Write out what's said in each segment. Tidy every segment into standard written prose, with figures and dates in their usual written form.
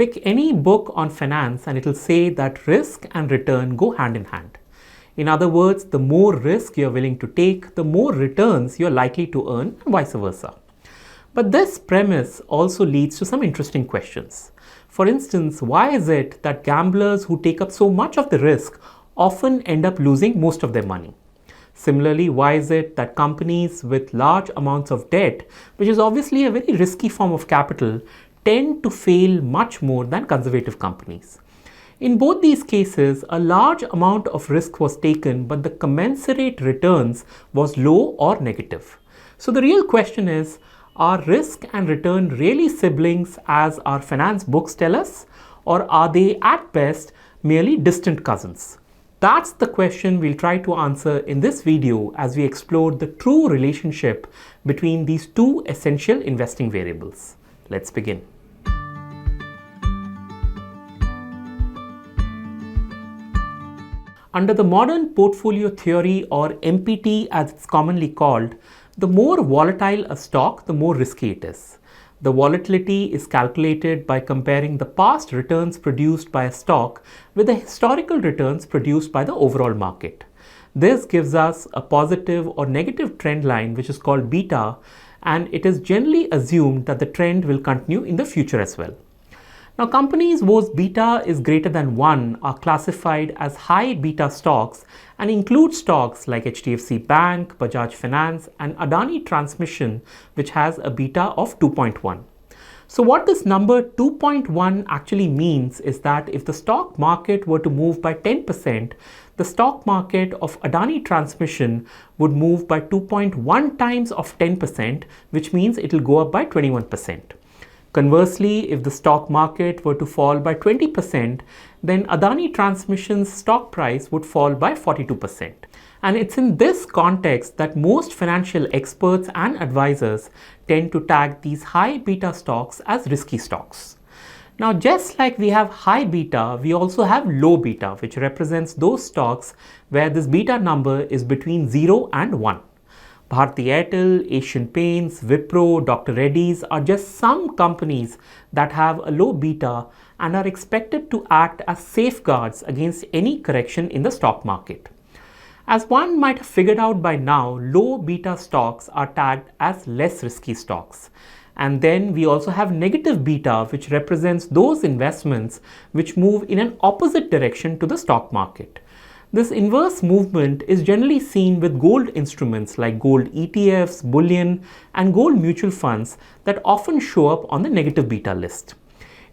Pick any book on finance and it'll say that risk and return go hand in hand. In other words, the more risk you're willing to take, the more returns you're likely to earn, and vice versa. But this premise also leads to some interesting questions. For instance, why is it that gamblers who take up so much of the risk often end up losing most of their money? Similarly, why is it that companies with large amounts of debt, which is obviously a very risky form of capital, tend to fail much more than conservative companies? In both these cases, a large amount of risk was taken, but the commensurate returns was low or negative. So the real question is, are risk and return really siblings as our finance books tell us, or are they at best merely distant cousins? That's the question we'll try to answer in this video as we explore the true relationship between these two essential investing variables. Let's begin. Under the modern portfolio theory, or MPT as it's commonly called, the more volatile a stock, the more risky it is. The volatility is calculated by comparing the past returns produced by a stock with the historical returns produced by the overall market. This gives us a positive or negative trend line, which is called beta, and it is generally assumed that the trend will continue in the future as well. Now, companies whose beta is greater than 1 are classified as high beta stocks and include stocks like HDFC Bank, Bajaj Finance, and Adani Transmission, which has a beta of 2.1. So what this number 2.1 actually means is that if the stock market were to move by 10%, the stock market of Adani Transmission would move by 2.1 times of 10%, which means it will go up by 21%. Conversely, if the stock market were to fall by 20%, then Adani Transmission's stock price would fall by 42%. And it's in this context that most financial experts and advisors tend to tag these high beta stocks as risky stocks. Now, just like we have high beta, we also have low beta, which represents those stocks where this beta number is between 0 and 1. Bharti Airtel, Asian Paints, Wipro, Dr. Reddy's are just some companies that have a low beta and are expected to act as safeguards against any correction in the stock market. As one might have figured out by now, low beta stocks are tagged as less risky stocks. And then we also have negative beta, which represents those investments which move in an opposite direction to the stock market. This inverse movement is generally seen with gold instruments like gold ETFs, bullion, and gold mutual funds that often show up on the negative beta list.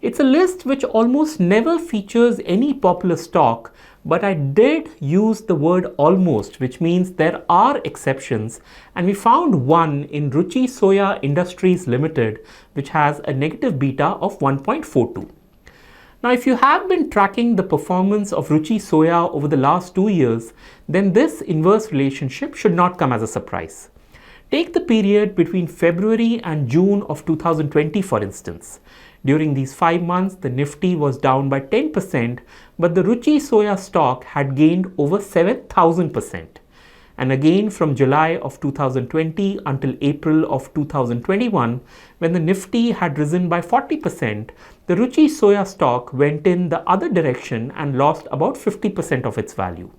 It's a list which almost never features any popular stock, but I did use the word almost, which means there are exceptions, and we found one in Ruchi Soya Industries Limited, which has a negative beta of 1.42. Now, if you have been tracking the performance of Ruchi Soya over the last 2 years, then this inverse relationship should not come as a surprise. Take the period between February and June of 2020, for instance. During these 5 months, the Nifty was down by 10%, but the Ruchi Soya stock had gained over 7,000%. And again from July of 2020 until April of 2021, when the Nifty had risen by 40%, the Ruchi Soya stock went in the other direction and lost about 50% of its value.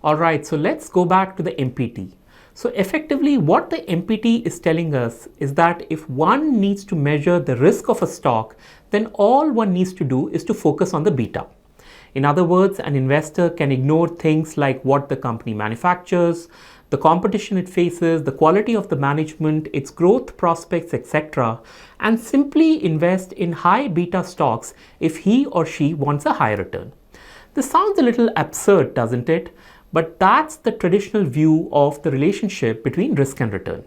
Alright, so let's go back to the MPT. So effectively, what the MPT is telling us is that if one needs to measure the risk of a stock, then all one needs to do is to focus on the beta. In other words, an investor can ignore things like what the company manufactures, the competition it faces, the quality of the management, its growth prospects, etc., and simply invest in high beta stocks if he or she wants a high return. This sounds a little absurd, doesn't it? But that's the traditional view of the relationship between risk and return.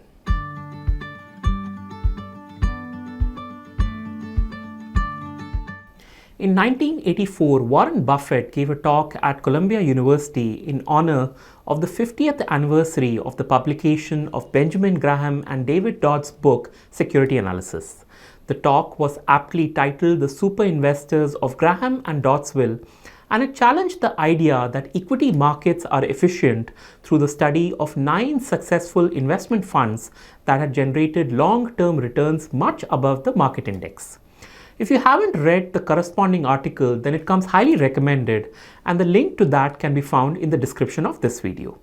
In 1984, Warren Buffett gave a talk at Columbia University in honor of the 50th anniversary of the publication of Benjamin Graham and David Dodd's book, Security Analysis. The talk was aptly titled The Super Investors of Graham and Doddsville, and it challenged the idea that equity markets are efficient through the study of 9 successful investment funds that had generated long-term returns much above the market index. If you haven't read the corresponding article, then it comes highly recommended, and the link to that can be found in the description of this video.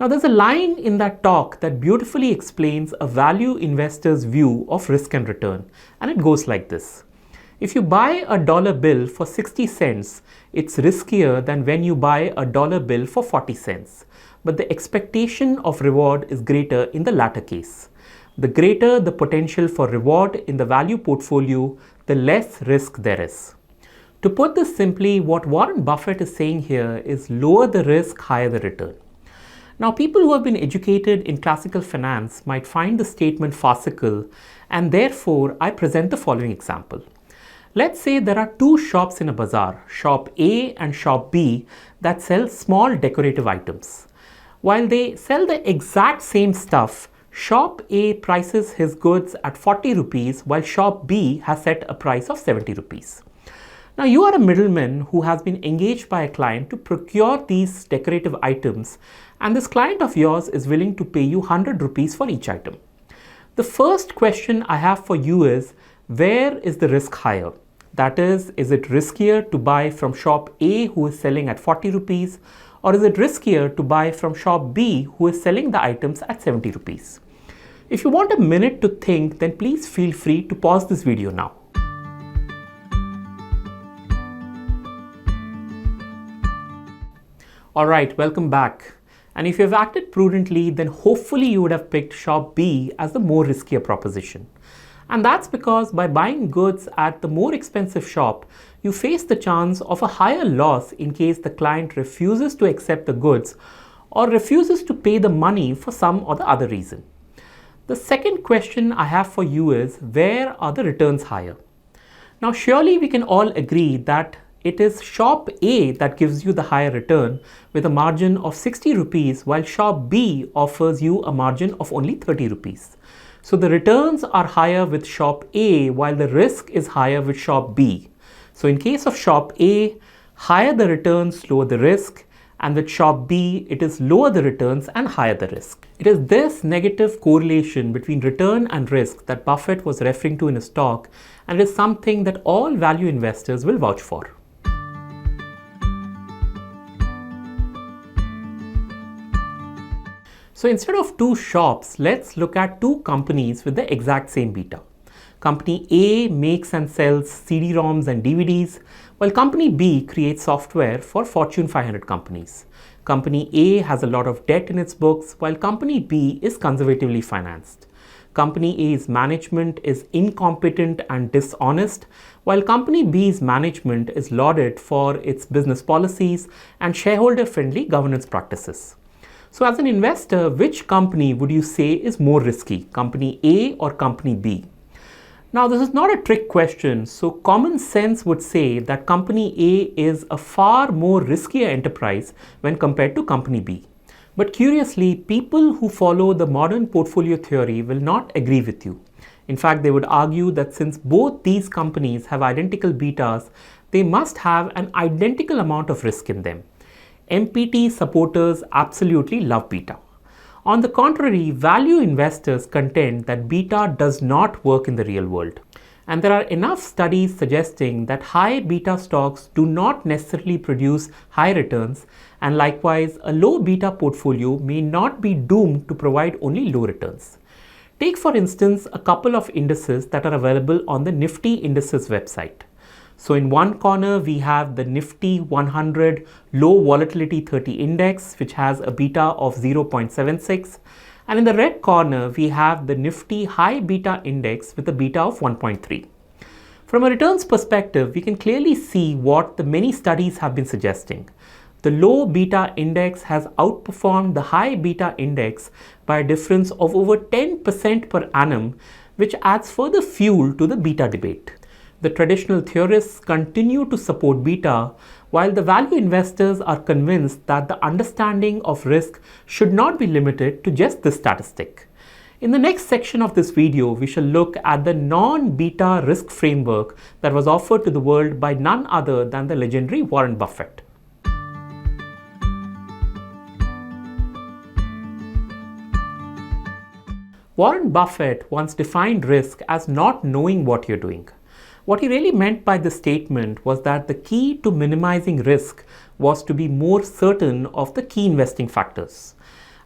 Now, there's a line in that talk that beautifully explains a value investor's view of risk and return, and it goes like this. If you buy a dollar bill for 60 cents, it's riskier than when you buy a dollar bill for 40 cents. But the expectation of reward is greater in the latter case. The greater the potential for reward in the value portfolio, the less risk there is. To put this simply, what Warren Buffett is saying here is lower the risk, higher the return. Now, people who have been educated in classical finance might find the statement farcical, and therefore I present the following example. Let's say there are two shops in a bazaar, shop A and shop B, that sell small decorative items. While they sell the exact same stuff, shop A prices his goods at 40 rupees while shop B has set a price of 70 rupees. Now, you are a middleman who has been engaged by a client to procure these decorative items, and this client of yours is willing to pay you 100 rupees for each item. The first question I have for you is, where is the risk higher? That is it riskier to buy from shop A who is selling at 40 rupees, or is it riskier to buy from shop B who is selling the items at 70 rupees? If you want a minute to think, then please feel free to pause this video now. Alright, welcome back. And if you have acted prudently, then hopefully you would have picked shop B as the more riskier proposition. And that's because by buying goods at the more expensive shop, you face the chance of a higher loss in case the client refuses to accept the goods or refuses to pay the money for some or the other reason. The second question I have for you is, where are the returns higher? Now, surely we can all agree that it is shop A that gives you the higher return with a margin of 60 rupees, while shop B offers you a margin of only 30 rupees. So the returns are higher with shop A while the risk is higher with shop B. So in case of shop A, higher the returns, lower the risk, and with shop B, it is lower the returns and higher the risk. It is this negative correlation between return and risk that Buffett was referring to in his talk, and it is something that all value investors will vouch for. So instead of two shops, let's look at two companies with the exact same beta. Company A makes and sells CD-ROMs and DVDs, while Company B creates software for Fortune 500 companies. Company A has a lot of debt in its books, while Company B is conservatively financed. Company A's management is incompetent and dishonest, while Company B's management is lauded for its business policies and shareholder-friendly governance practices. So as an investor, which company would you say is more risky, Company A or Company B? Now, this is not a trick question, so common sense would say that Company A is a far more riskier enterprise when compared to Company B. But curiously, people who follow the modern portfolio theory will not agree with you. In fact, they would argue that since both these companies have identical betas, they must have an identical amount of risk in them. MPT supporters absolutely love beta. On the contrary, value investors contend that beta does not work in the real world. And there are enough studies suggesting that high beta stocks do not necessarily produce high returns, and likewise, a low beta portfolio may not be doomed to provide only low returns. Take for instance a couple of indices that are available on the Nifty Indices website. So in one corner, we have the Nifty 100 Low Volatility 30 Index, which has a beta of 0.76. And in the red corner, we have the Nifty High Beta Index with a beta of 1.3. From a returns perspective, we can clearly see what the many studies have been suggesting. The low beta index has outperformed the high beta index by a difference of over 10% per annum, which adds further fuel to the beta debate. The traditional theorists continue to support beta, while the value investors are convinced that the understanding of risk should not be limited to just this statistic. In the next section of this video, we shall look at the non-beta risk framework that was offered to the world by none other than the legendary Warren Buffett. Warren Buffett once defined risk as not knowing what you're doing. What he really meant by this statement was that the key to minimizing risk was to be more certain of the key investing factors.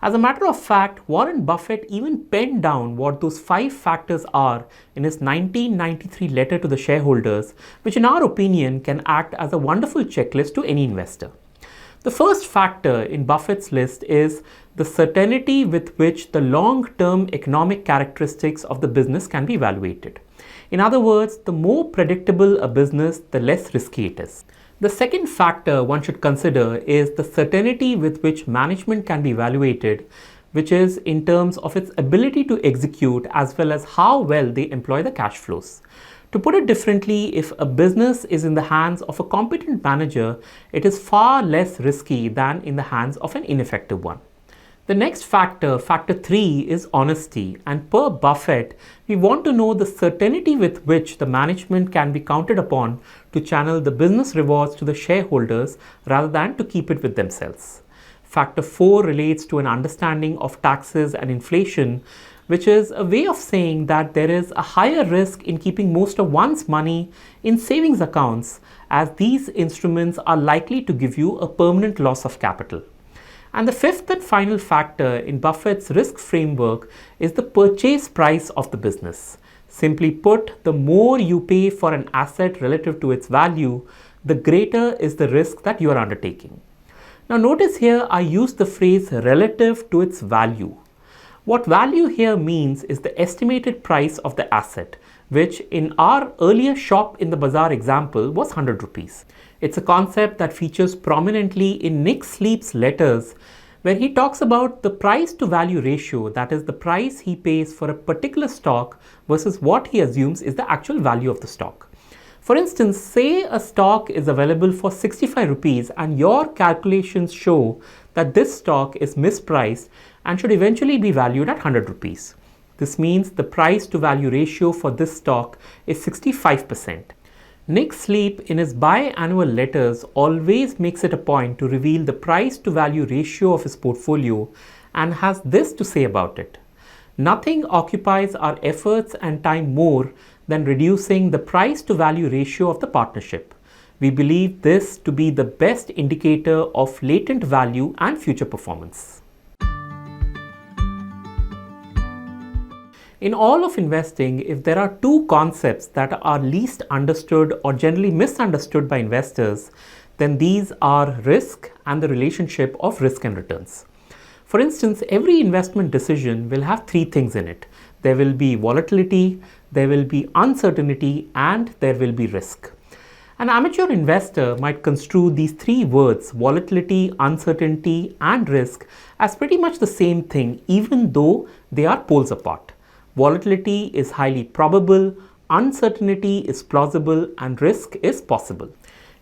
As a matter of fact, Warren Buffett even penned down what those 5 factors are in his 1993 letter to the shareholders, which in our opinion can act as a wonderful checklist to any investor. The first factor in Buffett's list is the certainty with which the long-term economic characteristics of the business can be evaluated. In other words, the more predictable a business, the less risky it is. The second factor one should consider is the certainty with which management can be evaluated, which is in terms of its ability to execute as well as how well they employ the cash flows. To put it differently, if a business is in the hands of a competent manager, it is far less risky than in the hands of an ineffective one. The next factor, factor 3, is honesty, and per Buffett, we want to know the certainty with which the management can be counted upon to channel the business rewards to the shareholders rather than to keep it with themselves. Factor 4 relates to an understanding of taxes and inflation, which is a way of saying that there is a higher risk in keeping most of one's money in savings accounts, as these instruments are likely to give you a permanent loss of capital. And the fifth and final factor in Buffett's risk framework is the purchase price of the business. Simply put, the more you pay for an asset relative to its value, the greater is the risk that you are undertaking. Now notice here I use the phrase relative to its value. What value here means is the estimated price of the asset, which in our earlier shop in the bazaar example was 100 rupees. It's a concept that features prominently in Nick Sleep's letters, where he talks about the price to value ratio, that is the price he pays for a particular stock versus what he assumes is the actual value of the stock. For instance, say a stock is available for 65 rupees and your calculations show that this stock is mispriced and should eventually be valued at 100 rupees. This means the price to value ratio for this stock is 65%. Nick Sleep in his biannual letters always makes it a point to reveal the price to value ratio of his portfolio and has this to say about it. Nothing occupies our efforts and time more than reducing the price to value ratio of the partnership. We believe this to be the best indicator of latent value and future performance. In all of investing, if there are 2 concepts that are least understood or generally misunderstood by investors, then these are risk and the relationship of risk and returns. For instance, every investment decision will have 3 things in it. There will be volatility, there will be uncertainty, and there will be risk. An amateur investor might construe these 3 words, volatility, uncertainty, and risk, as pretty much the same thing, even though they are poles apart. Volatility is highly probable, uncertainty is plausible, and risk is possible.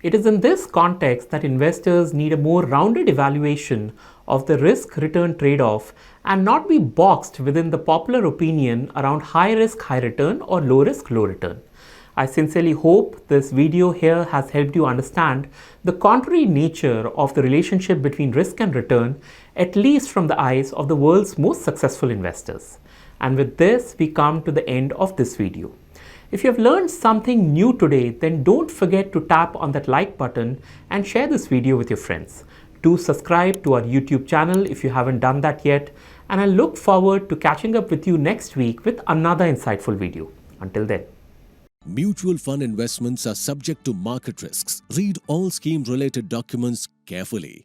It is in this context that investors need a more rounded evaluation of the risk-return trade-off and not be boxed within the popular opinion around high risk, high return or low risk, low return. I sincerely hope this video here has helped you understand the contrary nature of the relationship between risk and return, at least from the eyes of the world's most successful investors. And with this, we come to the end of this video. If you have learned something new today, then don't forget to tap on that like button and share this video with your friends. Do subscribe to our YouTube channel if you haven't done that yet, and I look forward to catching up with you next week with another insightful video. Until then. Mutual fund investments are subject to market risks. Read all scheme-related documents carefully.